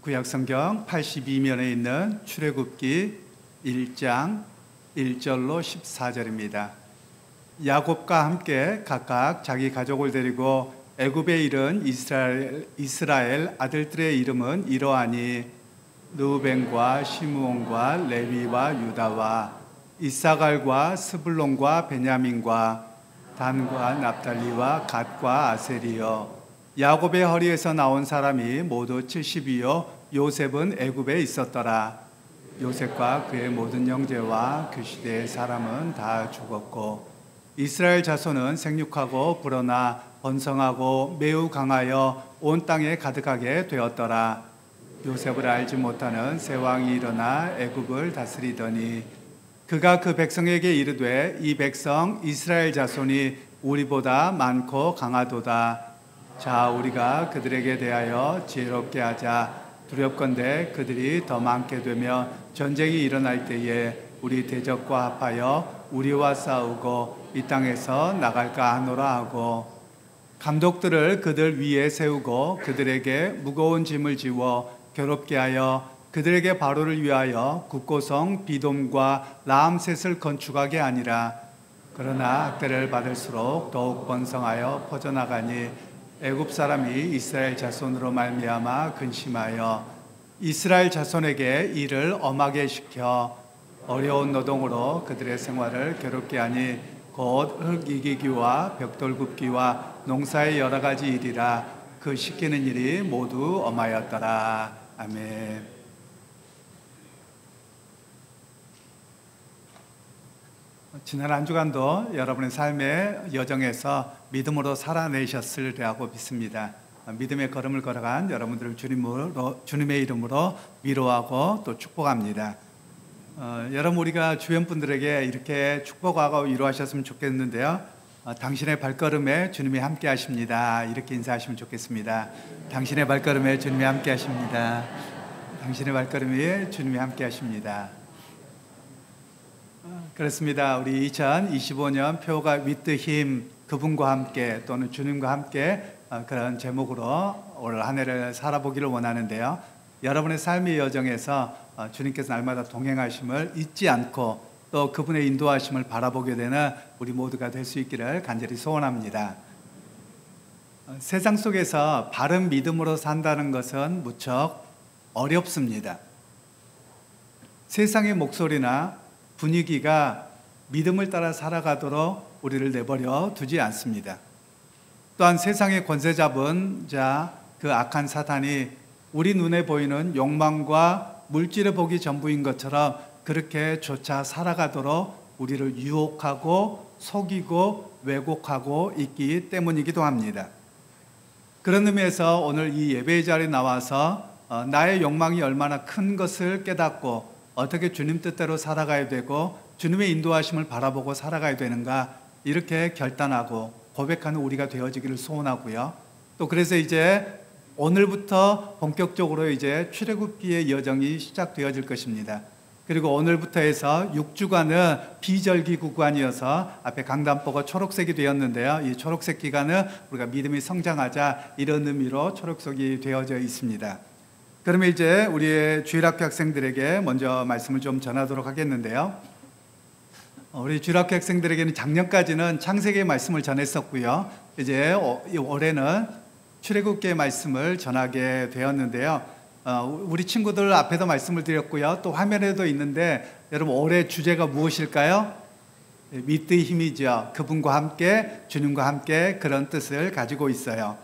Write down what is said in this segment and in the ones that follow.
구약성경 82면에 있는 출애굽기 1장 1절로 14절입니다. 야곱과 함께 각각 자기 가족을 데리고 애굽에 이른 이스라엘 아들들의 이름은 이러하니 르우벤과 시므온과 레위와 유다와 이사갈과 스불론과 베냐민과 단과 납달리와 갓과 아셀이여. 야곱의 허리에서 나온 사람이 모두 70이요 요셉은 애굽에 있었더라. 요셉과 그의 모든 형제와 그 시대의 사람은 다 죽었고 이스라엘 자손은 생육하고 불어나 번성하고 매우 강하여 온 땅에 가득하게 되었더라. 요셉을 알지 못하는 새 왕이 일어나 애굽을 다스리더니 그가 그 백성에게 이르되 이 백성 이스라엘 자손이 우리보다 많고 강하도다. 자, 우리가 그들에게 대하여 지혜롭게 하자. 두렵건대 그들이 더 많게 되며 전쟁이 일어날 때에 우리 대적과 합하여 우리와 싸우고 이 땅에서 나갈까 하노라 하고 감독들을 그들 위에 세우고 그들에게 무거운 짐을 지워 괴롭게 하여 그들에게 바로를 위하여 국고성 비돔과 라암셋을 건축하게 하니라. 그러나 학대를 받을수록 더욱 번성하여 퍼져나가니 애굽 사람이 이스라엘 자손으로 말미암아 근심하여 이스라엘 자손에게 일을 엄하게 시켜 어려운 노동으로 그들의 생활을 괴롭게 하니 곧 흙 이기기와 벽돌 굽기와 농사의 여러 가지 일이라. 그 시키는 일이 모두 엄하였더라. 아멘. 지난 한 주간도 여러분의 삶의 여정에서 믿음으로 살아내셨으리라고 믿습니다. 믿음의 걸음을 걸어간 여러분들을 주님의 이름으로 위로하고 또 축복합니다. 여러분, 우리가 주변 분들에게 이렇게 축복하고 위로하셨으면 좋겠는데요. 당신의 발걸음에 주님이 함께 하십니다. 이렇게 인사하시면 좋겠습니다. 당신의 발걸음에 주님이 함께 하십니다. 당신의 발걸음에 주님이 함께 하십니다. 그렇습니다. 우리 2025년 표가 With Him, 그분과 함께 또는 주님과 함께 그런 제목으로 올 한 해를 살아보기를 원하는데요. 여러분의 삶의 여정에서 주님께서 날마다 동행하심을 잊지 않고 또 그분의 인도하심을 바라보게 되는 우리 모두가 될 수 있기를 간절히 소원합니다. 세상 속에서 바른 믿음으로 산다는 것은 무척 어렵습니다. 세상의 목소리나 분위기가 믿음을 따라 살아가도록 우리를 내버려 두지 않습니다. 또한 세상의 권세 잡은 자, 그 악한 사탄이 우리 눈에 보이는 욕망과 물질의 복이 전부인 것처럼 그렇게 조차 살아가도록 우리를 유혹하고 속이고 왜곡하고 있기 때문이기도 합니다. 그런 의미에서 오늘 이 예배의 자리에 나와서 나의 욕망이 얼마나 큰 것을 깨닫고 어떻게 주님 뜻대로 살아가야 되고 주님의 인도하심을 바라보고 살아가야 되는가, 이렇게 결단하고 고백하는 우리가 되어지기를 소원하고요. 또 그래서 이제 오늘부터 본격적으로 이제 출애굽기의 여정이 시작되어질 것입니다. 그리고 오늘부터 해서 6주간은 비절기 구간이어서 앞에 강단보가 초록색이 되었는데요. 이 초록색 기간은 우리가 믿음이 성장하자, 이런 의미로 초록색이 되어져 있습니다. 그러면 이제 우리의 주일학교 학생들에게 먼저 말씀을 좀 전하도록 하겠는데요. 우리 주일학교 학생들에게는 작년까지는 창세기의 말씀을 전했었고요. 이제 올해는 출애굽기의 말씀을 전하게 되었는데요. 우리 친구들 앞에도 말씀을 드렸고요. 또 화면에도 있는데, 여러분 올해 주제가 무엇일까요? 믿음의 힘이죠. 그분과 함께, 주님과 함께, 그런 뜻을 가지고 있어요.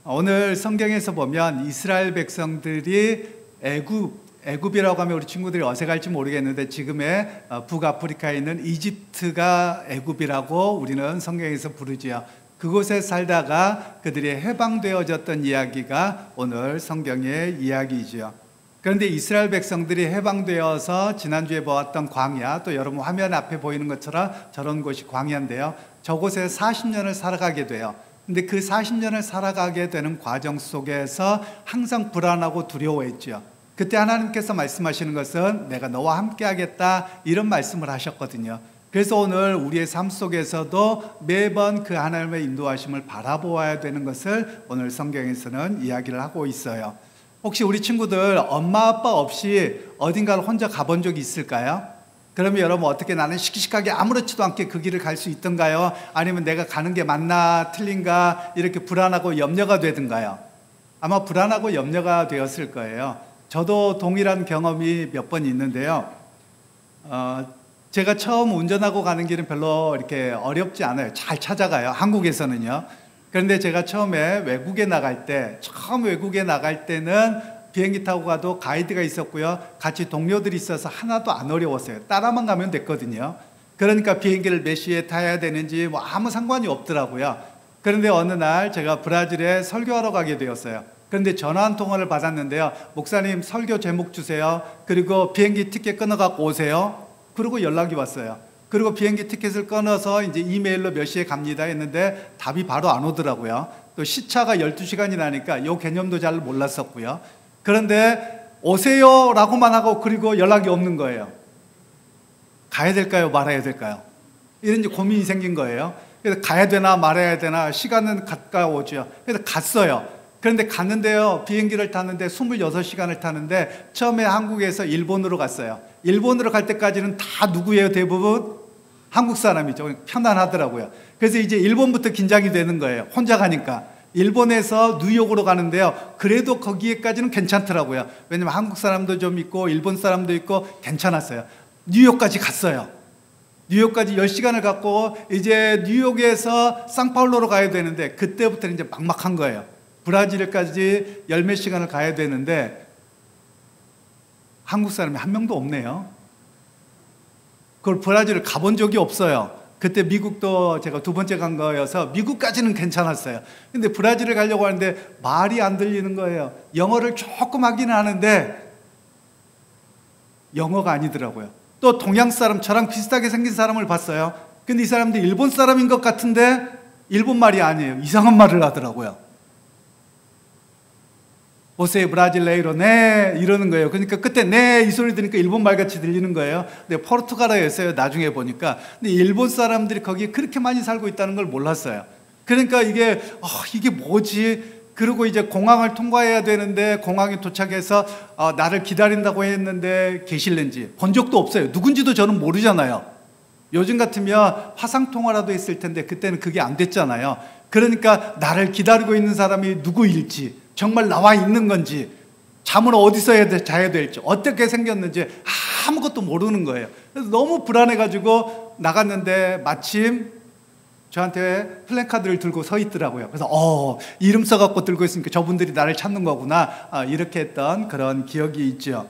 오늘 성경에서 보면 이스라엘 백성들이 애굽이라고 하면 우리 친구들이 어색할지 모르겠는데, 지금의 북아프리카에 있는 이집트가 애굽이라고 우리는 성경에서 부르지요. 그곳에 살다가 그들이 해방되어졌던 이야기가 오늘 성경의 이야기이죠. 그런데 이스라엘 백성들이 해방되어서 지난주에 보았던 광야, 또 여러분 화면 앞에 보이는 것처럼 저런 곳이 광야인데요. 저곳에 40년을 살아가게 돼요. 근데 그 40년을 살아가게 되는 과정 속에서 항상 불안하고 두려워했죠. 그때 하나님께서 말씀하시는 것은 내가 너와 함께 하겠다, 이런 말씀을 하셨거든요. 그래서 오늘 우리의 삶 속에서도 매번 그 하나님의 인도하심을 바라보아야 되는 것을 오늘 성경에서는 이야기를 하고 있어요. 혹시 우리 친구들 엄마 아빠 없이 어딘가를 혼자 가본 적이 있을까요? 그러면 여러분 어떻게 나는 씩씩하게 아무렇지도 않게 그 길을 갈 수 있던가요? 아니면 내가 가는 게 맞나 틀린가 이렇게 불안하고 염려가 되던가요? 아마 불안하고 염려가 되었을 거예요. 저도 동일한 경험이 몇 번 있는데요. 제가 처음 운전하고 가는 길은 별로 이렇게 어렵지 않아요. 잘 찾아가요. 한국에서는요. 그런데 제가 처음 외국에 나갈 때는 비행기 타고 가도 가이드가 있었고요. 같이 동료들이 있어서 하나도 안 어려웠어요. 따라만 가면 됐거든요. 그러니까 비행기를 몇 시에 타야 되는지 뭐 아무 상관이 없더라고요. 그런데 어느 날 제가 브라질에 설교하러 가게 되었어요. 그런데 전화 한 통화를 받았는데요. 목사님 설교 제목 주세요. 그리고 비행기 티켓 끊어갖고 오세요. 그리고 연락이 왔어요. 그리고 비행기 티켓을 끊어서 이제 이메일로 몇 시에 갑니다 했는데 답이 바로 안 오더라고요. 또 시차가 12시간이 나니까 이 개념도 잘 몰랐었고요. 그런데 오세요 라고만 하고 그리고 연락이 없는 거예요. 가야 될까요? 말아야 될까요? 이런 고민이 생긴 거예요. 그래서 가야 되나 말아야 되나 시간은 가까워오죠. 그래서 갔어요. 그런데 갔는데요. 비행기를 탔는데 26시간을 타는데 처음에 한국에서 일본으로 갔어요. 일본으로 갈 때까지는 다 누구예요? 대부분 한국 사람이죠. 편안하더라고요. 그래서 이제 일본부터 긴장이 되는 거예요. 혼자 가니까. 일본에서 뉴욕으로 가는데요. 그래도 거기에까지는 괜찮더라고요. 왜냐면 한국 사람도 좀 있고 일본 사람도 있고 괜찮았어요. 뉴욕까지 갔어요. 뉴욕까지 10시간을 갔고 이제 뉴욕에서 상파울로로 가야 되는데 그때부터는 이제 막막한 거예요. 브라질까지 10몇 시간을 가야 되는데 한국 사람이 한 명도 없네요. 그걸 브라질을 가본 적이 없어요. 그때 미국도 제가 두 번째 간 거여서 미국까지는 괜찮았어요. 근데 브라질을 가려고 하는데 말이 안 들리는 거예요. 영어를 조금 하기는 하는데 영어가 아니더라고요. 또 동양 사람, 저랑 비슷하게 생긴 사람을 봤어요. 근데 이 사람도 일본 사람인 것 같은데 일본 말이 아니에요. 이상한 말을 하더라고요. 오세 브라질레이로 네 이러는 거예요. 그러니까 그때 네 이 소리 들으니까 일본 말같이 들리는 거예요. 근데 포르투갈어였어요. 나중에 보니까. 근데 일본 사람들이 거기에 그렇게 많이 살고 있다는 걸 몰랐어요. 그러니까 이게 뭐지? 그리고 이제 공항을 통과해야 되는데 공항에 도착해서 나를 기다린다고 했는데 계실는지 본 적도 없어요. 누군지도 저는 모르잖아요. 요즘 같으면 화상통화라도 했을 텐데 그때는 그게 안 됐잖아요. 그러니까 나를 기다리고 있는 사람이 누구일지, 정말 나와 있는 건지, 잠은 어디서 자야 될지, 어떻게 생겼는지 아무것도 모르는 거예요. 그래서 너무 불안해가지고 나갔는데 마침 저한테 플랜카드를 들고 서 있더라고요. 그래서 이름 써갖고 들고 있으니까 저분들이 나를 찾는 거구나, 이렇게 했던 그런 기억이 있죠.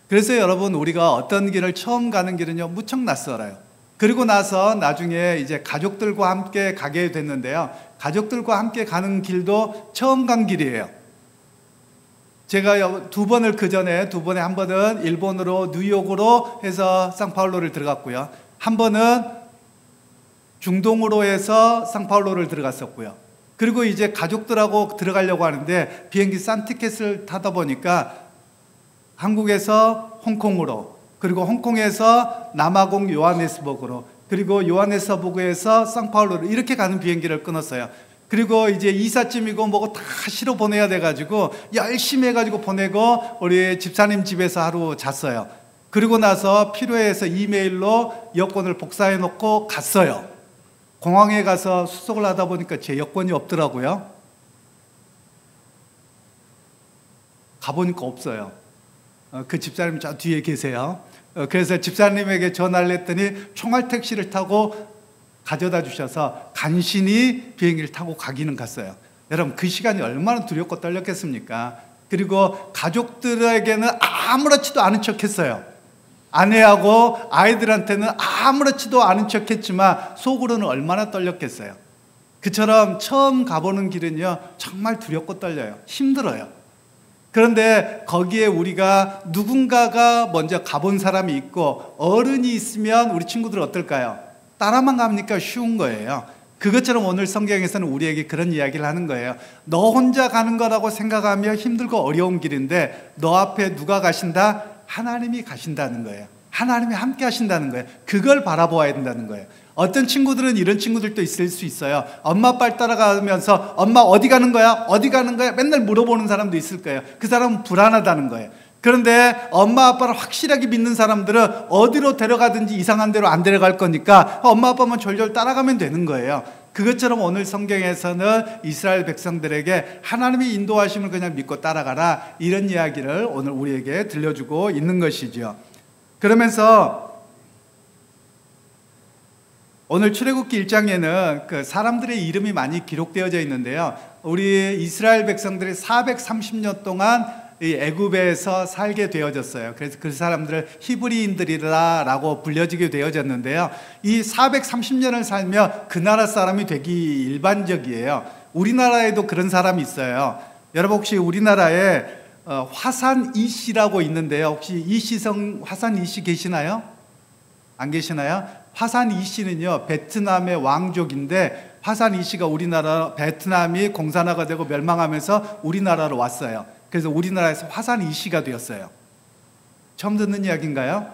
그래서 여러분, 우리가 어떤 길을 처음 가는 길은요 무척 낯설어요. 그리고 나서 나중에 이제 가족들과 함께 가게 됐는데요, 가족들과 함께 가는 길도 처음 간 길이에요. 제가 두 번을 그 전에 한 번은 일본으로 뉴욕으로 해서 상파울로를 들어갔고요. 한 번은 중동으로 해서 상파울로를 들어갔었고요. 그리고 이제 가족들하고 들어가려고 하는데 비행기 싼 티켓을 타다 보니까 한국에서 홍콩으로, 그리고 홍콩에서 남아공 요하네스버그로, 그리고 요하네스버그에서 상파울로로 이렇게 가는 비행기를 끊었어요. 그리고 이제 이삿짐이고 뭐고 다 실어 보내야 돼가지고 열심히 해가지고 보내고 우리 집사님 집에서 하루 잤어요. 그리고 나서 필요해서 이메일로 여권을 복사해 놓고 갔어요. 공항에 가서 수속을 하다 보니까 제 여권이 없더라고요. 가보니까 없어요. 그 집사님 저 뒤에 계세요. 그래서 집사님에게 전화를 했더니 총알 택시를 타고 가져다 주셔서 간신히 비행기를 타고 가기는 갔어요. 여러분, 그 시간이 얼마나 두렵고 떨렸겠습니까? 그리고 가족들에게는 아무렇지도 않은 척 했어요. 아내하고 아이들한테는 아무렇지도 않은 척 했지만 속으로는 얼마나 떨렸겠어요. 그처럼 처음 가보는 길은요 정말 두렵고 떨려요. 힘들어요. 그런데 거기에 우리가 누군가가 먼저 가본 사람이 있고 어른이 있으면 우리 친구들은 어떨까요? 따라만 가니까 쉬운 거예요. 그것처럼 오늘 성경에서는 우리에게 그런 이야기를 하는 거예요. 너 혼자 가는 거라고 생각하며 힘들고 어려운 길인데 너 앞에 누가 가신다? 하나님이 가신다는 거예요. 하나님이 함께 하신다는 거예요. 그걸 바라보아야 된다는 거예요. 어떤 친구들은 이런 친구들도 있을 수 있어요. 엄마 아빠를 따라가면서 엄마 어디 가는 거야? 어디 가는 거야? 맨날 물어보는 사람도 있을 거예요. 그 사람은 불안하다는 거예요. 그런데 엄마 아빠를 확실하게 믿는 사람들은 어디로 데려가든지 이상한 데로 안 데려갈 거니까 엄마 아빠만 졸졸 따라가면 되는 거예요. 그것처럼 오늘 성경에서는 이스라엘 백성들에게 하나님의 인도하심을 그냥 믿고 따라가라, 이런 이야기를 오늘 우리에게 들려주고 있는 것이죠. 그러면서 오늘 출애굽기 1장에는 그 사람들의 이름이 많이 기록되어져 있는데요. 우리 이스라엘 백성들이 430년 동안 이 애굽에서 살게 되어졌어요. 그래서 그 사람들을 히브리인들이라고 불려지게 되어졌는데요. 이 430년을 살며 그 나라 사람이 되기 일반적이에요. 우리나라에도 그런 사람이 있어요. 여러분 혹시 우리나라에 화산 이씨라고 있는데요. 혹시 이씨성 화산 이씨 계시나요? 안 계시나요? 화산 이씨는요, 베트남의 왕족인데 화산 이씨가 우리나라 베트남이 공산화가 되고 멸망하면서 우리나라로 왔어요. 그래서 우리나라에서 화산 이씨가 되었어요. 처음 듣는 이야기인가요?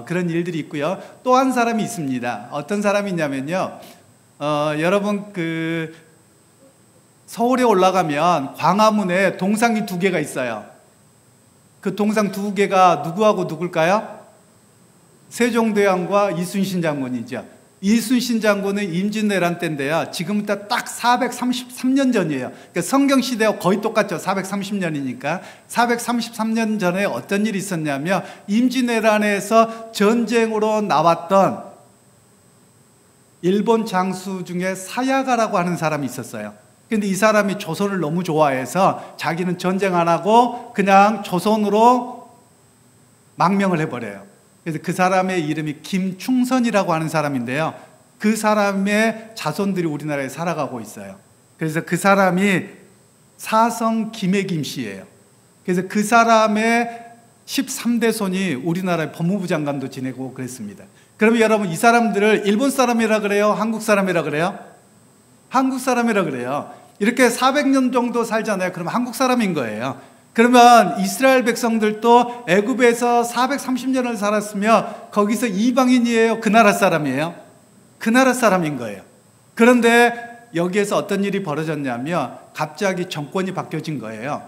그런 일들이 있고요. 또 한 사람이 있습니다. 어떤 사람이 있냐면요, 여러분 그 서울에 올라가면 광화문에 동상이 2개가 있어요. 그 동상 2개가 누구하고 누굴까요? 세종대왕과 이순신 장군이죠. 이순신 장군은 임진왜란 때인데요. 지금부터 딱 433년 전이에요. 그러니까 성경 시대와 거의 똑같죠. 430년이니까. 433년 전에 어떤 일이 있었냐면 임진왜란에서 전쟁으로 나왔던 일본 장수 중에 사야가라고 하는 사람이 있었어요. 근데 이 사람이 조선을 너무 좋아해서 자기는 전쟁 안 하고 그냥 조선으로 망명을 해버려요. 그래서 그 사람의 이름이 김충선이라고 하는 사람인데요. 그 사람의 자손들이 우리나라에 살아가고 있어요. 그래서 그 사람이 사성 김해김 씨예요. 그래서 그 사람의 13대 손이 우리나라의 법무부 장관도 지내고 그랬습니다. 그러면 여러분 이 사람들을 일본 사람이라 그래요? 한국 사람이라 그래요? 한국 사람이라 그래요. 이렇게 400년 정도 살잖아요. 그러면 한국 사람인 거예요. 그러면 이스라엘 백성들도 애굽에서 430년을 살았으며 거기서 이방인이에요? 그 나라 사람이에요? 그 나라 사람인 거예요. 그런데 여기에서 어떤 일이 벌어졌냐면 갑자기 정권이 바뀌어진 거예요.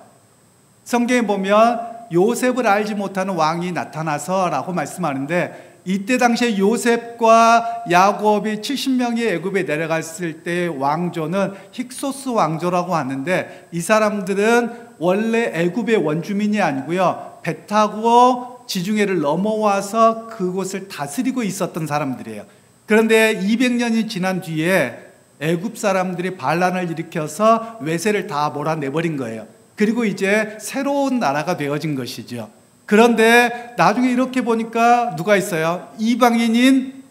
성경에 보면 요셉을 알지 못하는 왕이 나타나서 라고 말씀하는데, 이때 당시에 요셉과 야곱이 70명이 애굽에 내려갔을 때 왕조는 힉소스 왕조라고 하는데, 이 사람들은 원래 애굽의 원주민이 아니고요, 배 타고 지중해를 넘어와서 그곳을 다스리고 있었던 사람들이에요. 그런데 200년이 지난 뒤에 애굽 사람들이 반란을 일으켜서 외세를 다 몰아내버린 거예요. 그리고 이제 새로운 나라가 되어진 것이죠. 그런데 나중에 이렇게 보니까 누가 있어요? 이방인인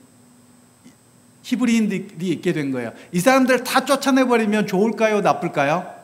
히브리인들이 있게 된 거예요. 이 사람들 다 쫓아내버리면 좋을까요? 나쁠까요?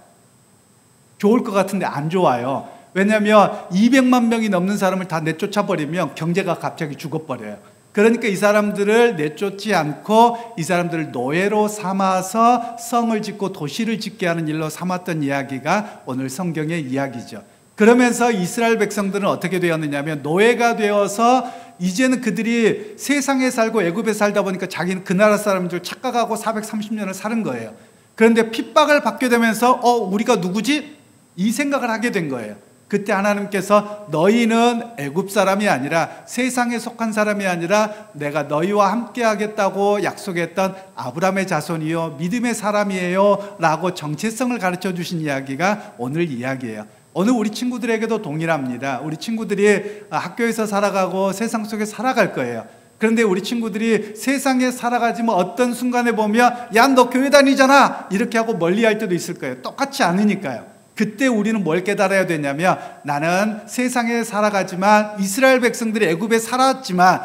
좋을 것 같은데 안 좋아요. 왜냐하면 200만 명이 넘는 사람을 다 내쫓아버리면 경제가 갑자기 죽어버려요. 그러니까 이 사람들을 내쫓지 않고 이 사람들을 노예로 삼아서 성을 짓고 도시를 짓게 하는 일로 삼았던 이야기가 오늘 성경의 이야기죠. 그러면서 이스라엘 백성들은 어떻게 되었느냐면 노예가 되어서 이제는 그들이 세상에 살고 애굽에 살다 보니까 자기는 그 나라 사람들 착각하고 430년을 사는 거예요. 그런데 핍박을 받게 되면서 우리가 누구지? 이 생각을 하게 된 거예요. 그때 하나님께서 너희는 애굽 사람이 아니라 세상에 속한 사람이 아니라 내가 너희와 함께 하겠다고 약속했던 아브라함의 자손이요 믿음의 사람이에요 라고 정체성을 가르쳐 주신 이야기가 오늘 이야기예요. 오늘 우리 친구들에게도 동일합니다. 우리 친구들이 학교에서 살아가고 세상 속에 살아갈 거예요. 그런데 우리 친구들이 세상에 살아가지만 어떤 순간에 보면 야, 너 교회 다니잖아 이렇게 하고 멀리할 때도 있을 거예요. 똑같지 않으니까요. 그때 우리는 뭘 깨달아야 되냐면 나는 세상에 살아가지만 이스라엘 백성들이 애굽에 살았지만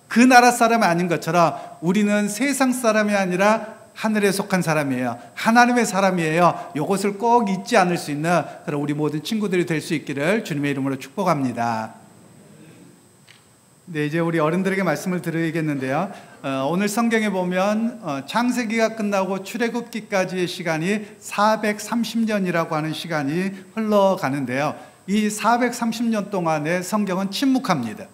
그 나라 사람이 아닌 것처럼 우리는 세상 사람이 아니라 하늘에 속한 사람이에요. 하나님의 사람이에요. 이것을 꼭 잊지 않을 수 있는 그런 우리 모든 친구들이 될 수 있기를 주님의 이름으로 축복합니다. 네, 이제 우리 어른들에게 말씀을 드리겠는데요. 오늘 성경에 보면 창세기가 끝나고 출애굽기까지의 시간이 430년이라고 하는 시간이 흘러가는데요. 이 430년 동안에 성경은 침묵합니다.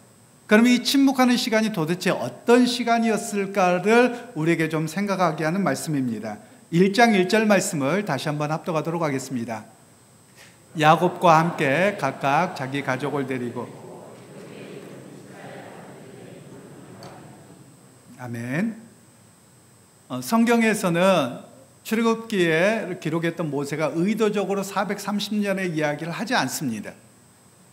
그러면 이 침묵하는 시간이 도대체 어떤 시간이었을까를 우리에게 좀 생각하게 하는 말씀입니다. 1장 1절 말씀을 다시 한번 합독하도록 하겠습니다. 야곱과 함께 각각 자기 가족을 데리고. 아멘. 성경에서는 출애굽기에 기록했던 모세가 의도적으로 430년의 이야기를 하지 않습니다.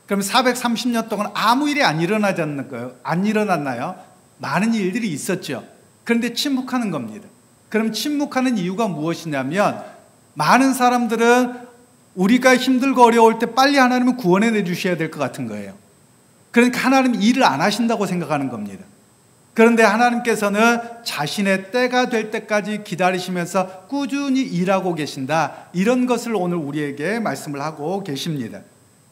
그럼 430년 동안 아무 일이 안 일어났나요? 많은 일들이 있었죠. 그런데 침묵하는 겁니다. 그럼 침묵하는 이유가 무엇이냐면, 많은 사람들은 우리가 힘들고 어려울 때 빨리 하나님은 구원해 내주셔야 될 것 같은 거예요. 그러니까 하나님 일을 안 하신다고 생각하는 겁니다. 그런데 하나님께서는 자신의 때가 될 때까지 기다리시면서 꾸준히 일하고 계신다, 이런 것을 오늘 우리에게 말씀을 하고 계십니다.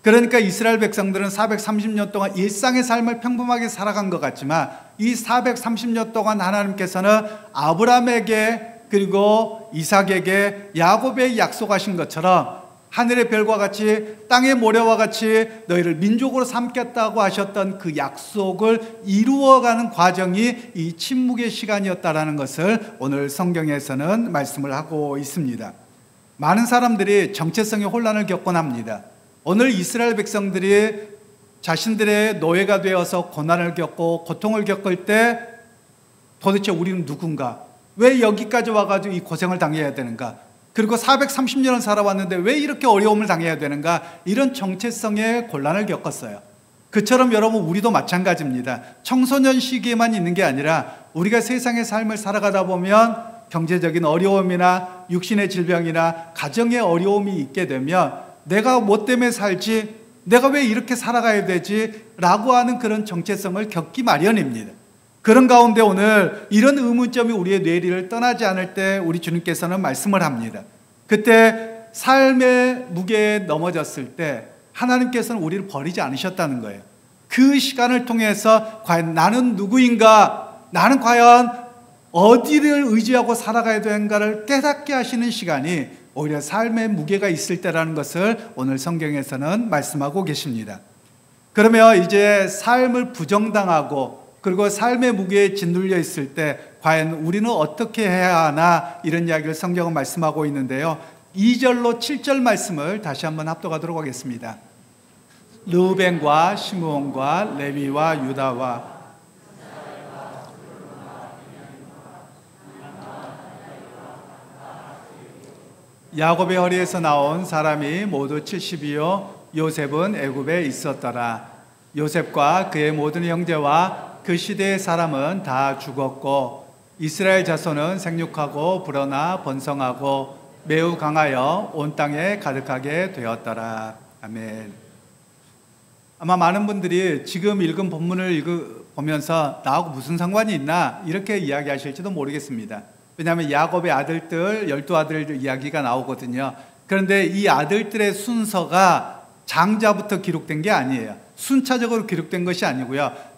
그러니까 이스라엘 백성들은 430년 동안 일상의 삶을 평범하게 살아간 것 같지만, 이 430년 동안 하나님께서는 아브라함에게 그리고 이삭에게 야곱에게 약속하신 것처럼 하늘의 별과 같이 땅의 모래와 같이 너희를 민족으로 삼겠다고 하셨던 그 약속을 이루어가는 과정이 이 침묵의 시간이었다라는 것을 오늘 성경에서는 말씀을 하고 있습니다. 많은 사람들이 정체성의 혼란을 겪곤 합니다. 오늘 이스라엘 백성들이 자신들의 노예가 되어서 고난을 겪고 고통을 겪을 때 도대체 우리는 누군가? 왜 여기까지 와가지고 이 고생을 당해야 되는가? 그리고 430년을 살아왔는데 왜 이렇게 어려움을 당해야 되는가? 이런 정체성의 곤란을 겪었어요. 그처럼 여러분, 우리도 마찬가지입니다. 청소년 시기에만 있는 게 아니라 우리가 세상의 삶을 살아가다 보면 경제적인 어려움이나 육신의 질병이나 가정의 어려움이 있게 되면 내가 뭐 때문에 살지? 내가 왜 이렇게 살아가야 되지? 라고 하는 그런 정체성을 겪기 마련입니다. 그런 가운데 오늘 이런 의문점이 우리의 뇌리를 떠나지 않을 때 우리 주님께서는 말씀을 합니다. 그때 삶의 무게에 넘어졌을 때 하나님께서는 우리를 버리지 않으셨다는 거예요. 그 시간을 통해서 과연 나는 누구인가? 나는 과연 어디를 의지하고 살아가야 되는가를 깨닫게 하시는 시간이 오히려 삶의 무게가 있을 때라는 것을 오늘 성경에서는 말씀하고 계십니다. 그러면 이제 삶을 부정당하고 그리고 삶의 무게에 짓눌려 있을 때 과연 우리는 어떻게 해야 하나, 이런 이야기를 성경은 말씀하고 있는데요. 2절로 7절 말씀을 다시 한번 합독하도록 하겠습니다. 르우벤과 시므온과 레위와 유다와 야곱의 허리에서 나온 사람이 모두 70이요 요셉은 애굽에 있었더라. 요셉과 그의 모든 형제와 그 시대의 사람은 다 죽었고 이스라엘 자손은 생육하고 불어나 번성하고 매우 강하여 온 땅에 가득하게 되었더라. 아멘. 아마 많은 분들이 지금 읽은 본문을 보면서 나하고 무슨 상관이 있나 이렇게 이야기하실지도 모르겠습니다. 왜냐하면 야곱의 아들들 12아들 이야기가 나오거든요. 그런데 이 아들들의 순서가 장자부터 기록된 게 아니에요. 순차적으로 기록된 것이 아니고요.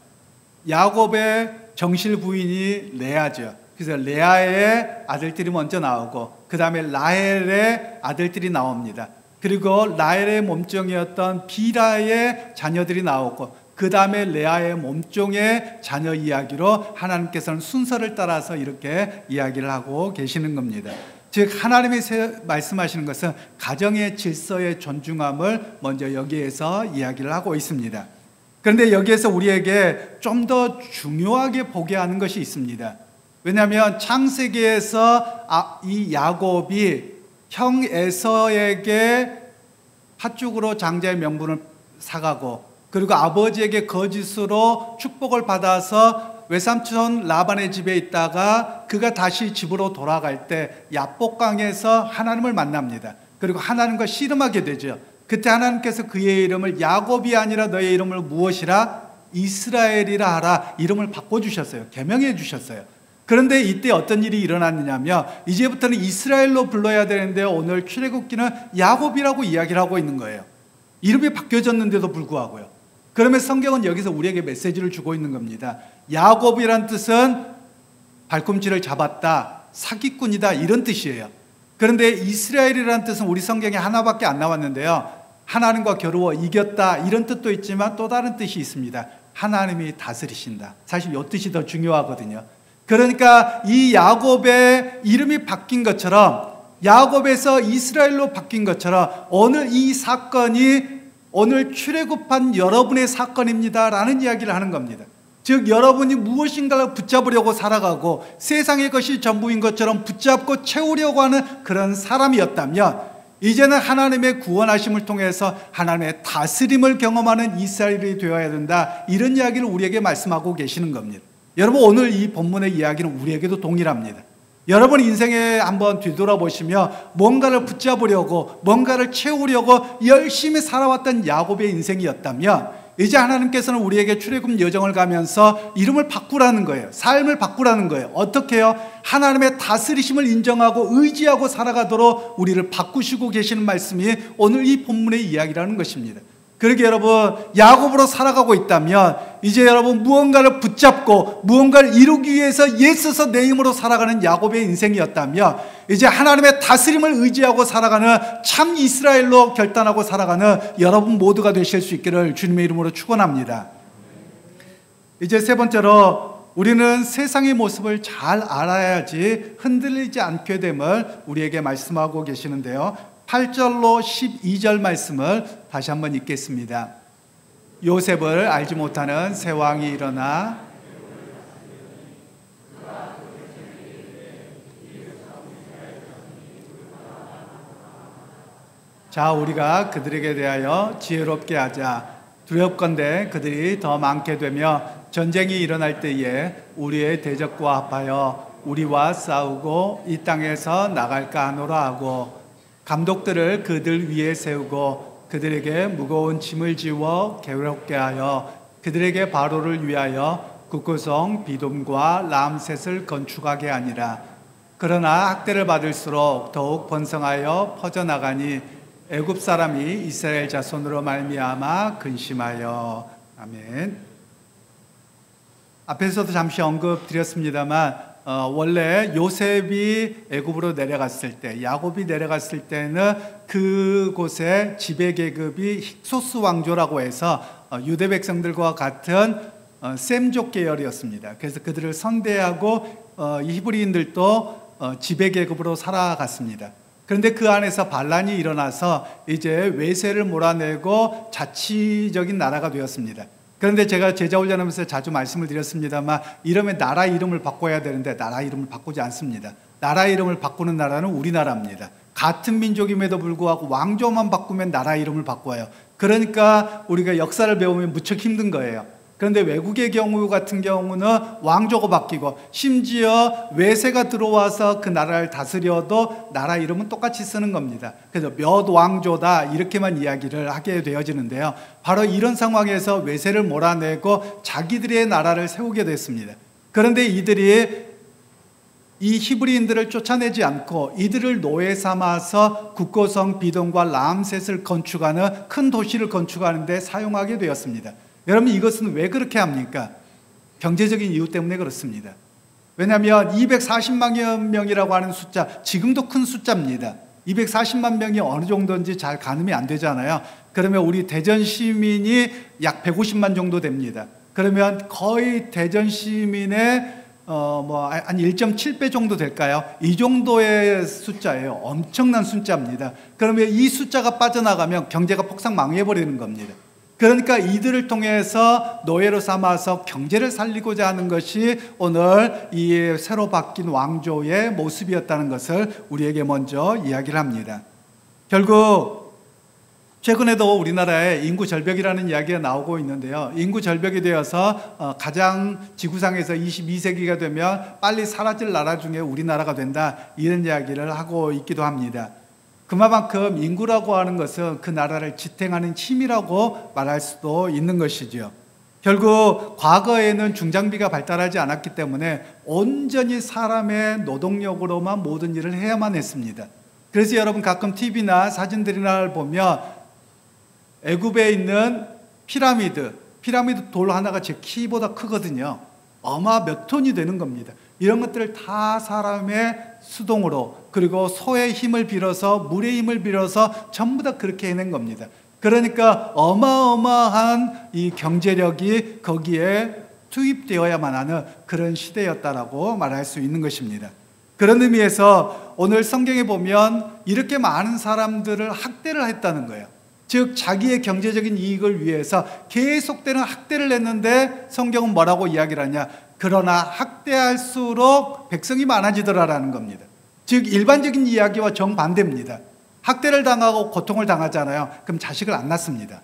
야곱의 정실 부인이 레아죠. 그래서 레아의 아들들이 먼저 나오고 그 다음에 라헬의 아들들이 나옵니다. 그리고 라헬의 몸종이었던 비라의 자녀들이 나오고 그 다음에 레아의 몸종의 자녀 이야기로 하나님께서는 순서를 따라서 이렇게 이야기를 하고 계시는 겁니다. 즉 하나님이 말씀하시는 것은 가정의 질서의 존중함을 먼저 여기에서 이야기를 하고 있습니다. 그런데 여기에서 우리에게 좀 더 중요하게 보게 하는 것이 있습니다. 왜냐하면 창세기에서 이 야곱이 형 에서에게 팥죽으로 장자의 명분을 사가고 그리고 아버지에게 거짓으로 축복을 받아서 외삼촌 라반의 집에 있다가 그가 다시 집으로 돌아갈 때 야복강에서 하나님을 만납니다. 그리고 하나님과 씨름하게 되죠. 그때 하나님께서 그의 이름을 야곱이 아니라 너의 이름을 무엇이라? 이스라엘이라 하라. 이름을 바꿔주셨어요. 개명해 주셨어요. 그런데 이때 어떤 일이 일어났느냐면 이제부터는 이스라엘로 불러야 되는데 오늘 출애굽기는 야곱이라고 이야기를 하고 있는 거예요. 이름이 바뀌어졌는데도 불구하고요. 그러면 성경은 여기서 우리에게 메시지를 주고 있는 겁니다. 야곱이란 뜻은 발꿈치를 잡았다, 사기꾼이다, 이런 뜻이에요. 그런데 이스라엘이라는 뜻은 우리 성경에 하나밖에 안 나왔는데요. 하나님과 겨루어 이겼다, 이런 뜻도 있지만 또 다른 뜻이 있습니다. 하나님이 다스리신다. 사실 이 뜻이 더 중요하거든요. 그러니까 이 야곱의 이름이 바뀐 것처럼, 야곱에서 이스라엘로 바뀐 것처럼 오늘 이 사건이 오늘 출애굽한 여러분의 사건입니다 라는 이야기를 하는 겁니다. 즉 여러분이 무엇인가를 붙잡으려고 살아가고 세상의 것이 전부인 것처럼 붙잡고 채우려고 하는 그런 사람이었다면, 이제는 하나님의 구원하심을 통해서 하나님의 다스림을 경험하는 이스라엘이 되어야 된다, 이런 이야기를 우리에게 말씀하고 계시는 겁니다. 여러분, 오늘 이 본문의 이야기는 우리에게도 동일합니다. 여러분 인생에 한번 뒤돌아보시며 뭔가를 붙잡으려고, 뭔가를 채우려고 열심히 살아왔던 야곱의 인생이었다면, 이제 하나님께서는 우리에게 출애굽 여정을 가면서 이름을 바꾸라는 거예요. 삶을 바꾸라는 거예요. 어떻게 해요? 하나님의 다스리심을 인정하고 의지하고 살아가도록 우리를 바꾸시고 계시는 말씀이 오늘 이 본문의 이야기라는 것입니다. 그러게 여러분, 야곱으로 살아가고 있다면 이제 여러분 무언가를 붙잡고 무언가를 이루기 위해서 애써서 내 힘으로 살아가는 야곱의 인생이었다면, 이제 하나님의 다스림을 의지하고 살아가는 참 이스라엘로 결단하고 살아가는 여러분 모두가 되실 수 있기를 주님의 이름으로 축원합니다. 이제 세 번째로, 우리는 세상의 모습을 잘 알아야지 흔들리지 않게 됨을 우리에게 말씀하고 계시는데요, 8절로 12절 말씀을 다시 한번 읽겠습니다. 요셉을 알지 못하는 새 왕이 일어나 자, 우리가 그들에게 대하여 지혜롭게 하자. 두렵건대 그들이 더 많게 되며 전쟁이 일어날 때에 우리의 대적과 합하여 우리와 싸우고 이 땅에서 나갈까 하노라 하고, 감독들을 그들 위에 세우고 그들에게 무거운 짐을 지워 괴롭게 하여 그들에게 바로를 위하여 국구성 비돔과 람셋을 건축하게 하니라. 그러나 학대를 받을수록 더욱 번성하여 퍼져나가니 애굽 사람이 이스라엘 자손으로 말미암아 근심하여. 아멘. 앞에서도 잠시 언급드렸습니다만 원래 요셉이 애굽으로 내려갔을 때, 야곱이 내려갔을 때는 그곳의 지배계급이 힉소스 왕조라고 해서 유대 백성들과 같은 셈족 계열이었습니다. 그래서 그들을 선대하고 히브리인들도 지배계급으로 살아갔습니다. 그런데 그 안에서 반란이 일어나서 이제 외세를 몰아내고 자치적인 나라가 되었습니다. 그런데 제가 제자 훈련하면서 자주 말씀을 드렸습니다만, 이러면 나라 이름을 바꿔야 되는데 나라 이름을 바꾸지 않습니다. 나라 이름을 바꾸는 나라는 우리나라입니다. 같은 민족임에도 불구하고 왕조만 바꾸면 나라 이름을 바꿔요. 그러니까 우리가 역사를 배우면 무척 힘든 거예요. 그런데 외국의 경우 같은 경우는 왕조가 바뀌고 심지어 외세가 들어와서 그 나라를 다스려도 나라 이름은 똑같이 쓰는 겁니다. 그래서 몇 왕조다 이렇게만 이야기를 하게 되어지는데요, 바로 이런 상황에서 외세를 몰아내고 자기들의 나라를 세우게 됐습니다. 그런데 이들이 이 히브리인들을 쫓아내지 않고 이들을 노예 삼아서 국고성 비돔과 람셋을 건축하는 큰 도시를 건축하는 데 사용하게 되었습니다. 여러분, 이것은 왜 그렇게 합니까? 경제적인 이유 때문에 그렇습니다. 왜냐하면 240만 명이라고 하는 숫자, 지금도 큰 숫자입니다. 240만 명이 어느 정도인지 잘 가늠이 안 되잖아요. 그러면 우리 대전 시민이 약 150만 정도 됩니다. 그러면 거의 대전 시민의 한 1.7배 정도 될까요? 이 정도의 숫자예요. 엄청난 숫자입니다. 그러면 이 숫자가 빠져나가면 경제가 폭삭 망해버리는 겁니다. 그러니까 이들을 통해서 노예로 삼아서 경제를 살리고자 하는 것이 오늘 이 새로 바뀐 왕조의 모습이었다는 것을 우리에게 먼저 이야기를 합니다. 결국 최근에도 우리나라에 인구 절벽이라는 이야기가 나오고 있는데요, 인구 절벽이 되어서 가장 지구상에서 22세기가 되면 빨리 사라질 나라 중에 우리나라가 된다, 이런 이야기를 하고 있기도 합니다. 그만큼 인구라고 하는 것은 그 나라를 지탱하는 힘이라고 말할 수도 있는 것이죠. 결국 과거에는 중장비가 발달하지 않았기 때문에 온전히 사람의 노동력으로만 모든 일을 해야만 했습니다. 그래서 여러분 가끔 TV나 사진들이나 보면 애굽에 있는 피라미드 돌 하나가 제 키보다 크거든요. 어마 몇 톤이 되는 겁니다. 이런 것들을 다 사람의 수동으로, 그리고 소의 힘을 빌어서, 물의 힘을 빌어서 전부 다 그렇게 해낸 겁니다. 그러니까 어마어마한 이 경제력이 거기에 투입되어야만 하는 그런 시대였다라고 말할 수 있는 것입니다. 그런 의미에서 오늘 성경에 보면 이렇게 많은 사람들을 학대를 했다는 거예요. 즉 자기의 경제적인 이익을 위해서 계속되는 학대를 했는데 성경은 뭐라고 이야기를 하냐? 그러나 학대할수록 백성이 많아지더라라는 겁니다. 즉 일반적인 이야기와 정반대입니다. 학대를 당하고 고통을 당하잖아요. 그럼 자식을 안 낳습니다.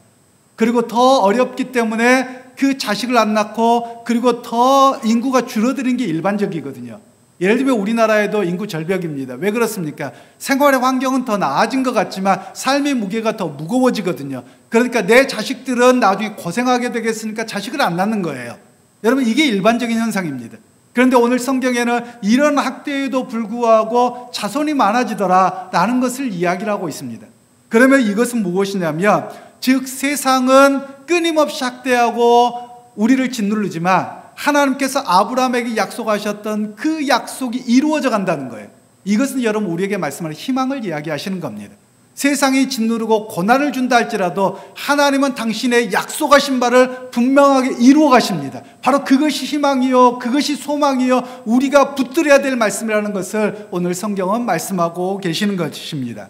그리고 더 어렵기 때문에 그 자식을 안 낳고 그리고 더 인구가 줄어드는 게 일반적이거든요. 예를 들면 우리나라에도 인구 절벽입니다. 왜 그렇습니까? 생활의 환경은 더 나아진 것 같지만 삶의 무게가 더 무거워지거든요. 그러니까 내 자식들은 나중에 고생하게 되겠으니까 자식을 안 낳는 거예요. 여러분 이게 일반적인 현상입니다. 그런데 오늘 성경에는 이런 학대에도 불구하고 자손이 많아지더라라는 것을 이야기를 하고 있습니다. 그러면 이것은 무엇이냐면 즉 세상은 끊임없이 학대하고 우리를 짓누르지만 하나님께서 아브라함에게 약속하셨던 그 약속이 이루어져 간다는 거예요. 이것은 여러분 우리에게 말씀하는 희망을 이야기하시는 겁니다. 세상이 짓누르고 고난을 준다 할지라도 하나님은 당신의 약속하신 바를 분명하게 이루어 가십니다. 바로 그것이 희망이요 그것이 소망이요 우리가 붙들어야 될 말씀이라는 것을 오늘 성경은 말씀하고 계시는 것입니다.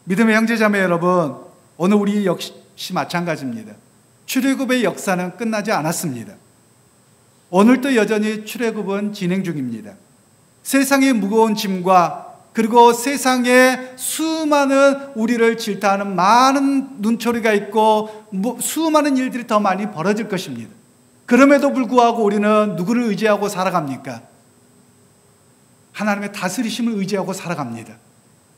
믿음의 형제자매 여러분, 오늘 우리 역시 마찬가지입니다. 출애굽의 역사는 끝나지 않았습니다. 오늘도 여전히 출애굽은 진행 중입니다. 세상의 무거운 짐과 그리고 세상에 수많은 우리를 질타하는 많은 눈초리가 있고 수많은 일들이 더 많이 벌어질 것입니다. 그럼에도 불구하고 우리는 누구를 의지하고 살아갑니까? 하나님의 다스리심을 의지하고 살아갑니다.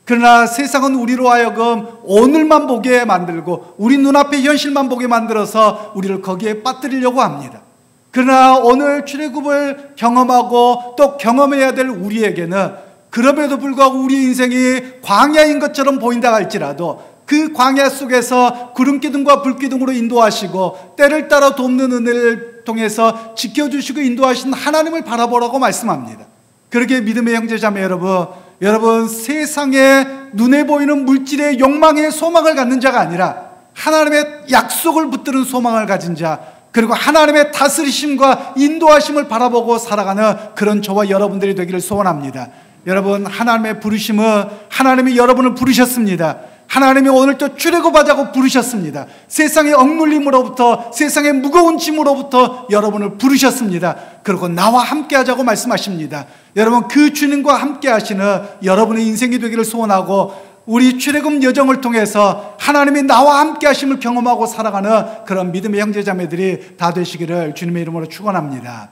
그러나 세상은 우리로 하여금 오늘만 보게 만들고 우리 눈앞의 현실만 보게 만들어서 우리를 거기에 빠뜨리려고 합니다. 그러나 오늘 출애굽을 경험하고 또 경험해야 될 우리에게는 그럼에도 불구하고 우리 인생이 광야인 것처럼 보인다 할지라도 그 광야 속에서 구름기둥과 불기둥으로 인도하시고 때를 따라 돕는 은혜를 통해서 지켜주시고 인도하신 하나님을 바라보라고 말씀합니다. 그렇게 믿음의 형제자매 여러분 세상에 눈에 보이는 물질의 욕망의 소망을 갖는 자가 아니라 하나님의 약속을 붙드는 소망을 가진 자, 그리고 하나님의 다스리심과 인도하심을 바라보고 살아가는 그런 저와 여러분들이 되기를 소원합니다. 여러분 하나님의 부르심은 하나님이 여러분을 부르셨습니다. 하나님이 오늘 또 출애굽하자고 부르셨습니다. 세상의 억눌림으로부터 세상의 무거운 짐으로부터 여러분을 부르셨습니다. 그리고 나와 함께 하자고 말씀하십니다. 여러분 그 주님과 함께 하시는 여러분의 인생이 되기를 소원하고 우리 출애굽 여정을 통해서 하나님이 나와 함께 하심을 경험하고 살아가는 그런 믿음의 형제자매들이 다 되시기를 주님의 이름으로 축원합니다.